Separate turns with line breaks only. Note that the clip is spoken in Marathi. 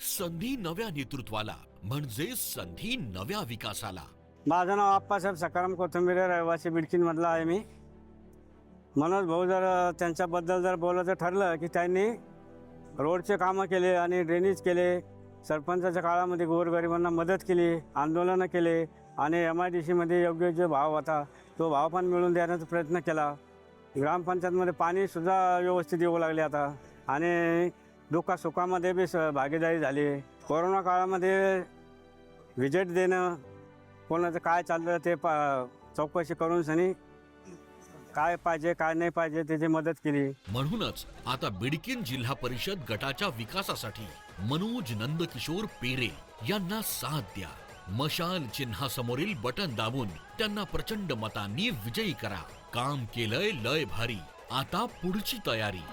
संधी नव्या नेतृत्वाला म्हणजे संधी नव्या विकासाला.
माझं नाव आप्पासाहेब सकाराम कोथंबीर, रहिवासी बिडकीन मधला आहे मी. मनोज भाऊ जर त्यांच्याबद्दल जर बोलायचं ठरलं की त्यांनी रोडचे कामं केले आणि ड्रेनेज केले, सरपंचाच्या काळामध्ये गोरगरिबांना मदत केली, आंदोलनं केले आणि MIDCमध्ये योग्य जो भाव होता तो भाव पण मिळवून देण्याचा प्रयत्न केला. ग्रामपंचायतमध्ये पाणीसुद्धा व्यवस्थित येऊ लागले आता आणि दुःखासुखामध्ये बी भागीदारी झाली. कोरोना काळामध्ये व्हिजिट देणं, कोणाचं काय चाललं ते चौकशी करून सनी काय पाहिजे काय नाही पाहिजे त्याची मदत केली.
म्हणूनच आता बिडकीन जिल्हा परिषद गटाच्या विकासासाठी मनोज नंदकिशोर पेरे यांना साथ द्या. मशाल चिन्हासमोरील बटन दाबून त्यांना प्रचंड मतांनी विजयी करा. काम केलंय लय भारी, आता पुढची तयारी.